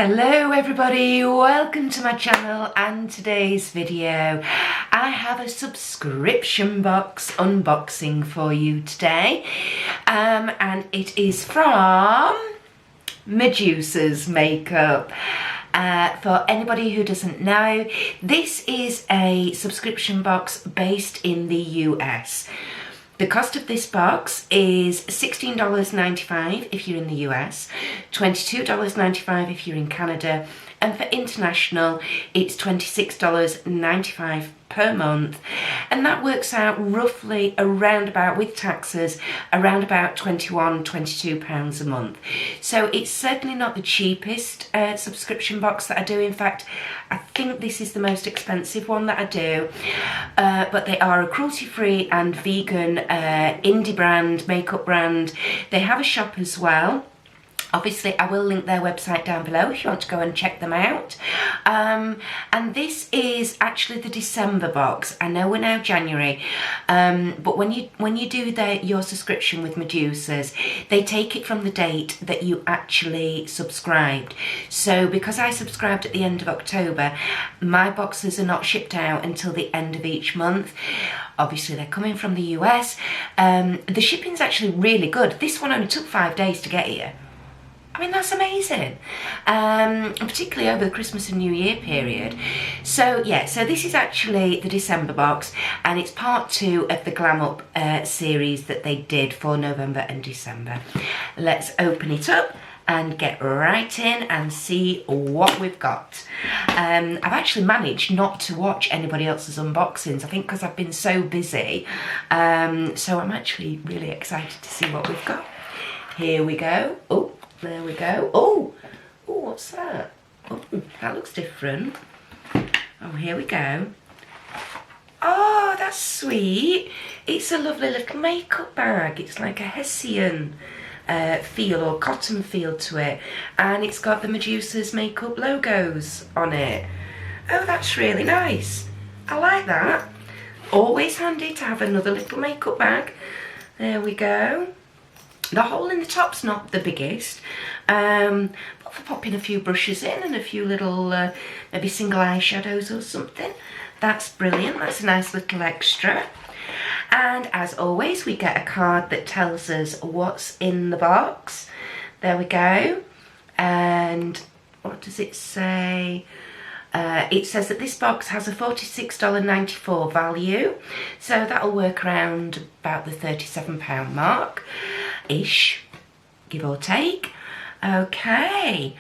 Hello everybody, welcome to my channel, and today's video I have a subscription box unboxing for you today, and it is from Medusa's makeup. For anybody who doesn't know, this is a subscription box based in the US. The cost of this box is $16.95 if you're in the US, $22.95 if you're in Canada, and for international it's $26.95 per month, and that works out roughly around about, with taxes, around about £22 a month. So it's certainly not the cheapest subscription box that I do. In fact, I think this is the most expensive one that I do, but they are a cruelty-free and vegan indie brand, makeup brand. They have a shop as well. Obviously, I will link their website down below if you want to go and check them out. And this is actually the December box. I know we're now January, but when you do your subscription with Medusa's, they take it from the date that you actually subscribed. So because I subscribed at the end of October, my boxes are not shipped out until the end of each month. Obviously, they're coming from the US. The shipping's actually really good. This one only took 5 days to get here. I mean, that's amazing, particularly over the Christmas and New Year period. So yeah, so this is actually the December box, and it's part 2 of the Glam Up series that they did for November and December. Let's open it up and get right in and see what we've got. I've actually managed not to watch anybody else's unboxings, I think because I've been so busy. So I'm actually really excited to see what we've got. Here we go. Oh. There we go. Oh, what's that? Oh, that looks different. Oh, here we go. Oh, that's sweet. It's a lovely little makeup bag. It's like a Hessian feel or cotton feel to it. And it's got the Medusa's makeup logos on it. Oh, that's really nice. I like that. Always handy to have another little makeup bag. There we go. The hole in the top's not the biggest, but for popping a few brushes in and a few little, maybe single eyeshadows or something, that's brilliant. That's a nice little extra. And as always, we get a card that tells us what's in the box. There we go. And what does it say? It says that this box has a $46.94 value, so that'll work around about the £37 mark ish, give or take. Okay,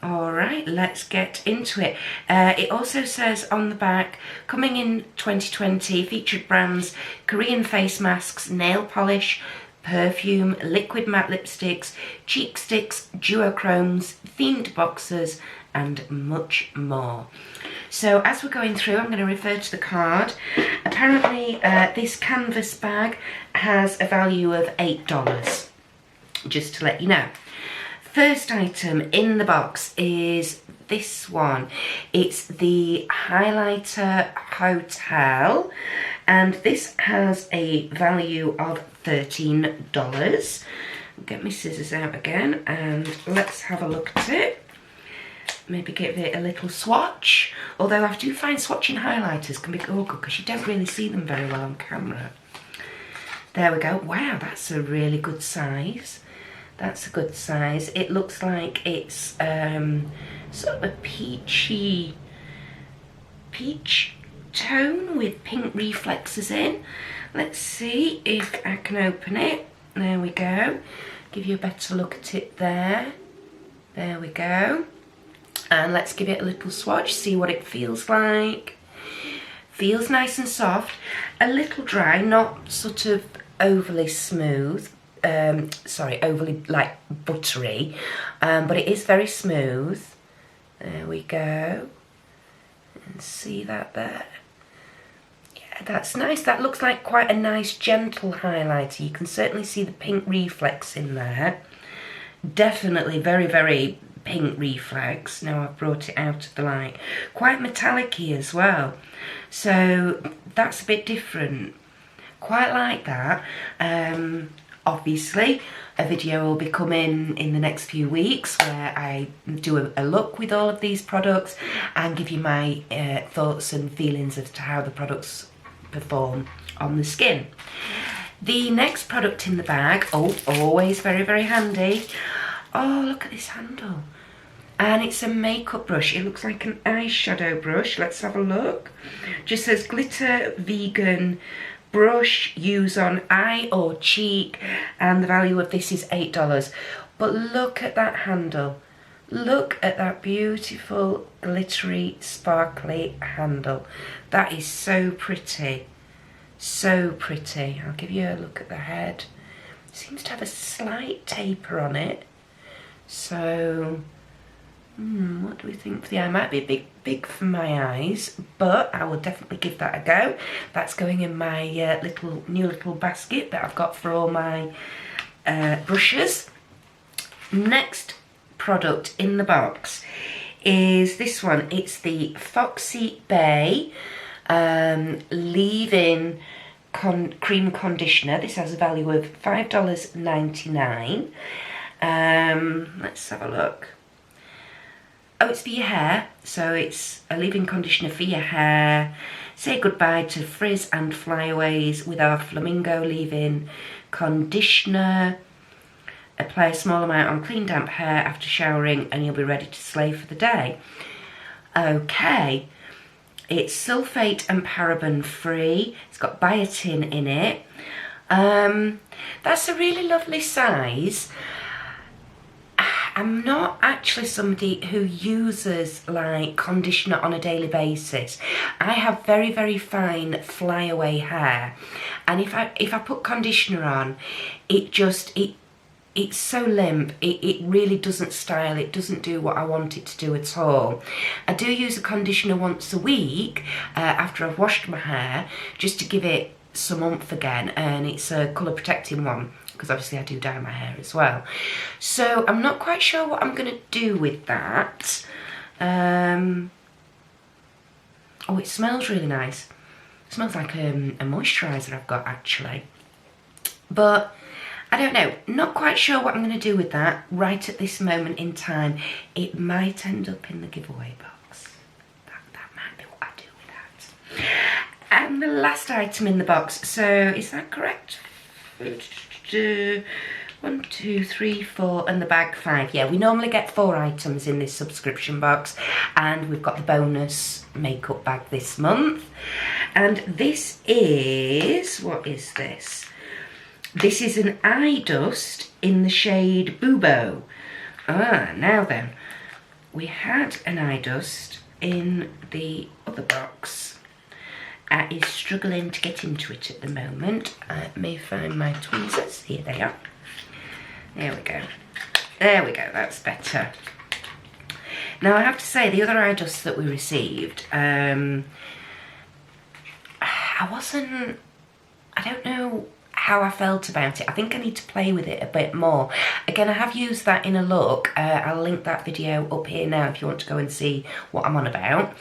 all right, let's get into it. It also says on the back, coming in 2020, featured brands: Korean face masks, nail polish, perfume, liquid matte lipsticks, cheek sticks, duochromes, themed boxes, and much more. So as we're going through, I'm going to refer to the card. Apparently this canvas bag has a value of $8, just to let you know. First item in the box is this one. It's the highlighter hotel, and this has a value of $13. Get my scissors out again and let's have a look at it. Maybe give it a little swatch, although I do find swatching highlighters can be awkward because you don't really see them very well on camera. There we go. Wow, that's a really good size. That's a good size. It looks like it's sort of a peach tone with pink reflexes in. Let's see if I can open it. There we go. Give you a better look at it there. There we go. And let's give it a little swatch, see what it feels like. Feels nice and soft, a little dry, not sort of overly smooth, overly like buttery, but it is very smooth. There we go. And see that there? Yeah, that's nice. That looks like quite a nice gentle highlighter. You can certainly see the pink reflex in there. Definitely very, very pink reflex. Now I've brought it out of the light. Quite metallic-y as well, so that's a bit different. Quite like that. obviously a video will be coming in the next few weeks where I do a look with all of these products and give you my thoughts and feelings as to how the products perform on the skin. The next product in the bag, oh, always very, very handy. Oh, look at this handle. And it's a makeup brush. It looks like an eyeshadow brush. Let's have a look. Just says glitter vegan brush, use on eye or cheek, and the value of this is $8. But look at that handle. Look at that beautiful glittery sparkly handle. That is so pretty. So pretty. I'll give you a look at the head. It seems to have a slight taper on it. So, what do we think for the eye? Might be a bit big for my eyes, but I will definitely give that a go. That's going in my new little basket that I've got for all my brushes. Next product in the box is this one. It's the Foxy Bay leave-in cream conditioner. This has a value of $5.99. Let's have a look. Oh, it's for your hair, so it's a leave-in conditioner for your hair. Say goodbye to frizz and flyaways with our Flamingo leave-in conditioner. Apply a small amount on clean damp hair after showering and you'll be ready to slay for the day. Okay. It's sulfate and paraben free. It's got biotin in it. That's a really lovely size. I'm not actually somebody who uses like conditioner on a daily basis. I have very, very fine flyaway hair, and if I put conditioner on, it's so limp, it really doesn't style, it doesn't do what I want it to do at all. I do use a conditioner once a week after I've washed my hair, just to give it some oomph again, and it's a colour protecting one, because obviously I do dye my hair as well. So I'm not quite sure what I'm going to do with that. Oh, it smells really nice. It smells like a moisturiser I've got actually. But I don't know, not quite sure what I'm going to do with that right at this moment in time. It might end up in the giveaway box. That might be what I do with that. And the last item in the box, so is that correct? 1, 2, 3, 4, and the bag 5. Yeah, we normally get 4 items in this subscription box, and we've got the bonus makeup bag this month. And this is, what is this? This is an eye dust in the shade Bubo. Now then, we had an eye dust in the other box. I is struggling to get into it at the moment. I may find my tweezers. Here they are. There we go. There we go, that's better. Now I have to say, the other eye dust that we received, I don't know how I felt about it. I think I need to play with it a bit more. Again, I have used that in a look. I'll link that video up here now if you want to go and see what I'm on about.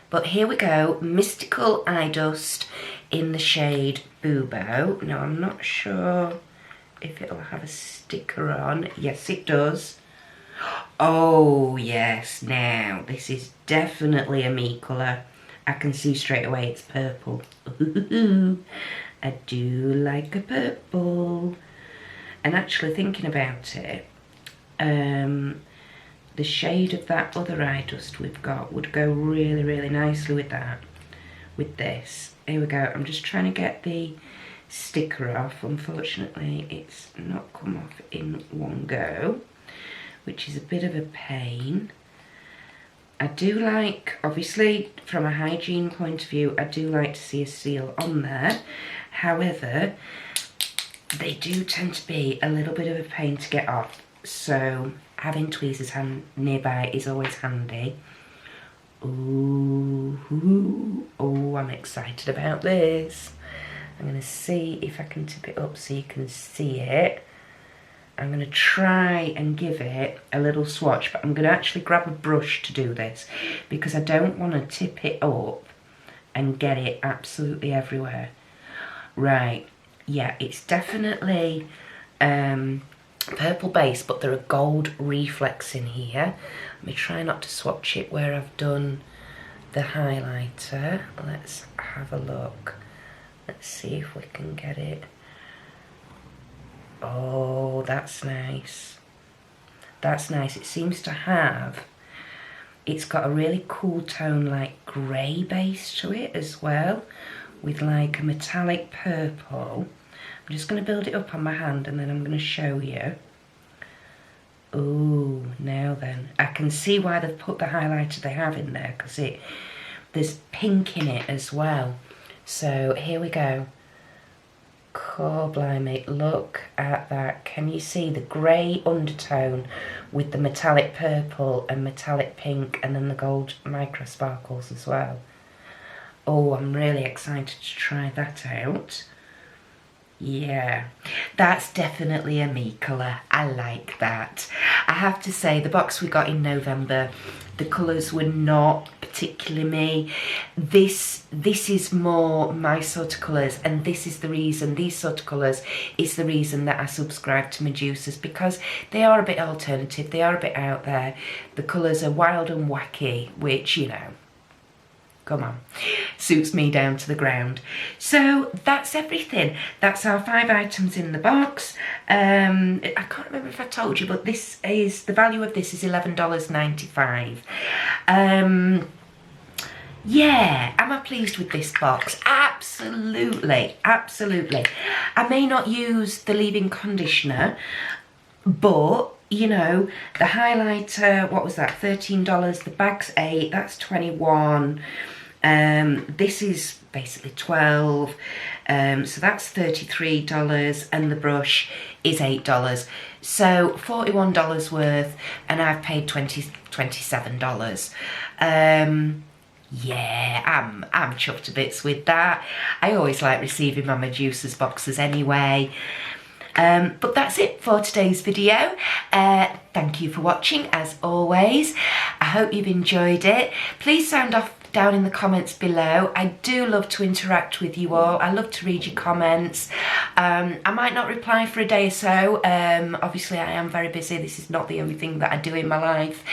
But here we go, Mystical Eye Dust in the shade Bubo. Now I'm not sure if it'll have a sticker on. Yes, it does. Oh yes, now this is definitely a me colour. I can see straight away it's purple. I do like a purple. And actually thinking about it, the shade of that other eye dust we've got would go really, really nicely with that, with this. Here we go. I'm just trying to get the sticker off. Unfortunately, it's not come off in one go, which is a bit of a pain. I do like, obviously, from a hygiene point of view, I do like to see a seal on there. However, they do tend to be a little bit of a pain to get off. So having tweezers nearby is always handy. Ooh, oh, I'm excited about this. I'm going to see if I can tip it up so you can see it. I'm going to try and give it a little swatch, but I'm going to actually grab a brush to do this because I don't want to tip it up and get it absolutely everywhere. Right, yeah, it's definitely purple base, but there are gold reflex in here. Let me try not to swatch it where I've done the highlighter. Let's have a look. Let's see if we can get it. Oh, that's nice. That's nice. It seems to have, it's got a really cool tone like grey base to it as well, with like a metallic purple. I'm just going to build it up on my hand and then I'm going to show you. Oh, now then. I can see why they've put the highlighter they have in there, because there's pink in it as well. So here we go. Oh, blimey, look at that. Can you see the grey undertone with the metallic purple and metallic pink and then the gold micro sparkles as well? Oh, I'm really excited to try that out. Yeah, that's definitely a me colour. I like that. I have to say, the box we got in November, the colours were not particularly me. This is more my sort of colours, and this is the reason, these sort of colours is the reason that I subscribe to Medusas, because they are a bit alternative, they are a bit out there. The colours are wild and wacky, which, you know, come on, suits me down to the ground. So that's everything. That's our 5 items in the box. I can't remember if I told you, but this is, the value of this is $11.95. Yeah, am I pleased with this box? Absolutely, absolutely. I may not use the leave-in conditioner, but you know, the highlighter, what was that, $13, the bag's $8, that's $21. This is basically $12, so that's $33, and the brush is $8. So $41 worth, and I've paid $27. Yeah, I'm chuffed to bits with that. I always like receiving my Medusa's boxes anyway. But that's it for today's video. Thank you for watching as always. I hope you've enjoyed it. Please sound off down in the comments below. I do love to interact with you all. I love to read your comments. I might not reply for a day or so. Obviously I am very busy. This is not the only thing that I do in my life.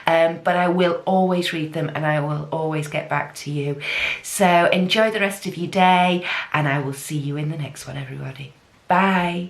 But I will always read them and I will always get back to you. So enjoy the rest of your day and I will see you in the next one, everybody. Bye.